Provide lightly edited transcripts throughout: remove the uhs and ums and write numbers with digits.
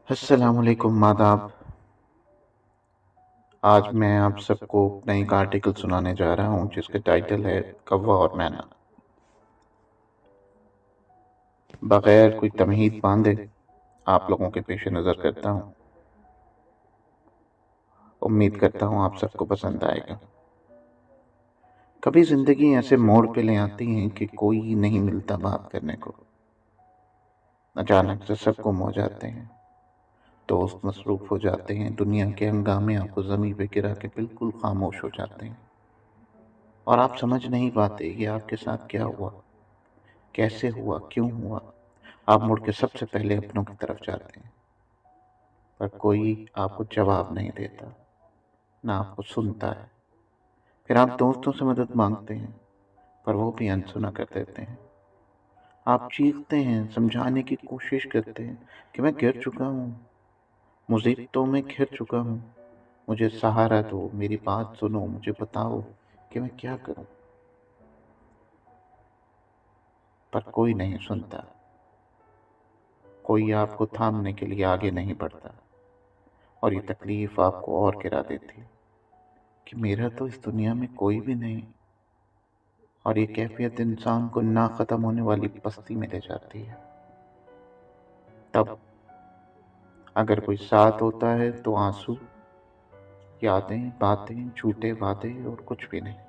السلام علیکم ماداب۔ آج میں آپ سب کو نئی ایک آرٹیکل سنانے جا رہا ہوں جس کے ٹائٹل ہے کوا اور مینا۔ بغیر کوئی تمہید باندھے آپ لوگوں کے پیش نظر کرتا ہوں، امید کرتا ہوں آپ سب کو پسند آئے گا۔ کبھی زندگی ایسے موڑ پہ لے آتی ہیں کہ کوئی نہیں ملتا بات کرنے کو، اچانک سے سب گم ہو جاتے ہیں، دوست مصروف ہو جاتے ہیں، دنیا کے ہنگامے آپ کو زمین پہ گرا کے بالکل خاموش ہو جاتے ہیں، اور آپ سمجھ نہیں پاتے یہ آپ کے ساتھ کیا ہوا، کیسے ہوا، کیوں ہوا۔ آپ مڑ کے سب سے پہلے اپنوں کی طرف جاتے ہیں، پر کوئی آپ کو جواب نہیں دیتا، نہ آپ کو سنتا ہے۔ پھر آپ دوستوں سے مدد مانگتے ہیں، پر وہ بھی انسنا کر دیتے ہیں۔ آپ چیختے ہیں، سمجھانے کی کوشش کرتے ہیں کہ میں گر چکا ہوں، مصیبتوں میں گھر چکا ہوں، مجھے سہارا دو، میری بات سنو، مجھے بتاؤ کہ میں کیا کروں، پر کوئی نہیں سنتا۔ کوئی آپ کو تھامنے کے لیے آگے نہیں بڑھتا، اور یہ تکلیف آپ کو اور گرا دیتی کہ میرا تو اس دنیا میں کوئی بھی نہیں، اور یہ کیفیت انسان کو نہ ختم ہونے والی پستی میں لے جاتی ہے۔ تب اگر کوئی ساتھ ہوتا ہے تو آنسو، یادیں، باتیں، جھوٹے وعدے اور کچھ بھی نہیں۔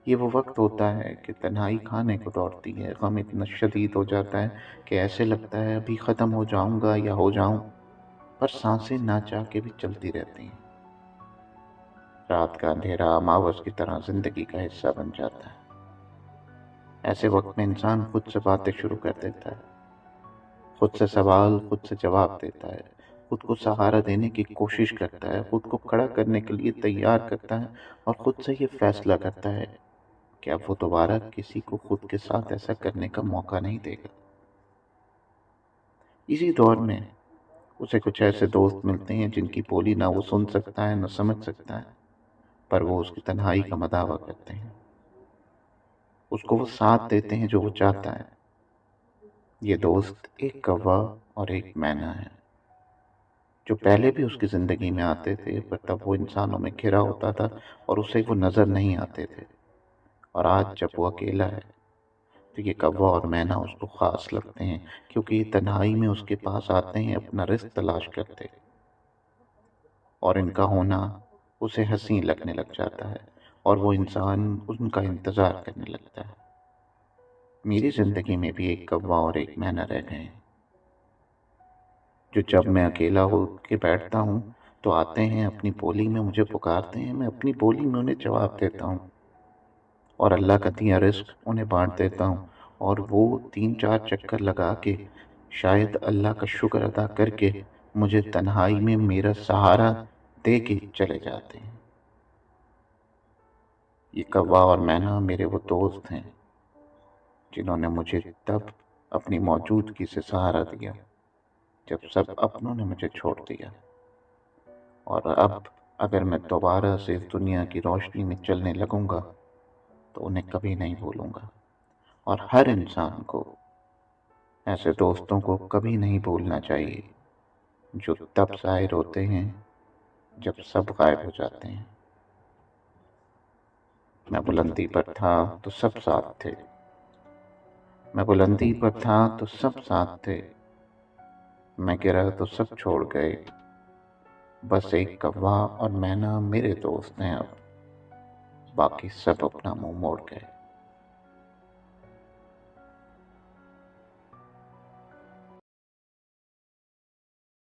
یہ وہ وقت ہوتا ہے کہ تنہائی کھانے کو دوڑتی ہے، غم اتنا شدید ہو جاتا ہے کہ ایسے لگتا ہے ابھی ختم ہو جاؤں گا یا ہو جاؤں، پر سانسیں نہ چاہ کے بھی چلتی رہتی ہیں۔ رات کا اندھیرا اماوس کی طرح زندگی کا حصہ بن جاتا ہے۔ ایسے وقت میں انسان خود سے باتیں شروع کر دیتا ہے، خود سے سوال، خود سے جواب دیتا ہے، خود کو سہارا دینے کی کوشش کرتا ہے، خود کو کھڑا کرنے کے لیے تیار کرتا ہے، اور خود سے یہ فیصلہ کرتا ہے کہ اب وہ دوبارہ کسی کو خود کے ساتھ ایسا کرنے کا موقع نہیں دے گا۔ اسی دور میں اسے کچھ ایسے دوست ملتے ہیں جن کی بولی نہ وہ سن سکتا ہے نہ سمجھ سکتا ہے، پر وہ اس کی تنہائی کا مداوع کرتے ہیں، اس کو وہ ساتھ دیتے ہیں جو وہ چاہتا ہے۔ یہ دوست ایک کوا اور ایک مینا ہے، جو پہلے بھی اس کی زندگی میں آتے تھے، پر تب وہ انسانوں میں گھرا ہوتا تھا اور اسے وہ نظر نہیں آتے تھے، اور آج جب وہ اکیلا ہے تو یہ کوا اور مینا اس کو خاص لگتے ہیں، کیونکہ یہ تنہائی میں اس کے پاس آتے ہیں، اپنا رزق تلاش کرتے، اور ان کا ہونا اسے حسین لگنے لگ جاتا ہے، اور وہ انسان ان کا انتظار کرنے لگتا ہے۔ میری زندگی میں بھی ایک کوا اور ایک مینا رہ گئے ہیں، جو جب میں اکیلا ہو کے بیٹھتا ہوں تو آتے ہیں، اپنی بولی میں مجھے پکارتے ہیں، میں اپنی بولی میں انہیں جواب دیتا ہوں، اور اللہ کا دیا رزق انہیں بانٹ دیتا ہوں، اور وہ 3-4 چکر لگا کے، شاید اللہ کا شکر ادا کر کے، مجھے تنہائی میں میرا سہارا دے کے چلے جاتے ہیں۔ یہ کوا اور مینا میرے وہ دوست ہیں جنہوں نے مجھے تب اپنی موجودگی سے سہارا دیا جب سب اپنوں نے مجھے چھوڑ دیا، اور اب اگر میں دوبارہ سے اس دنیا کی روشنی میں چلنے لگوں گا تو انہیں کبھی نہیں بھولوں گا۔ اور ہر انسان کو ایسے دوستوں کو کبھی نہیں بھولنا چاہیے جو تب ظاہر ہوتے ہیں جب سب غائب ہو جاتے ہیں۔ میں بلندی پر تھا تو سب ساتھ تھے، میں بلندی پر تھا تو سب ساتھ تھے، میں گرا تو سب چھوڑ گئے، بس ایک کوا اور مینا میرے دوست ہیں، اب باقی سب اپنا منہ موڑ گئے۔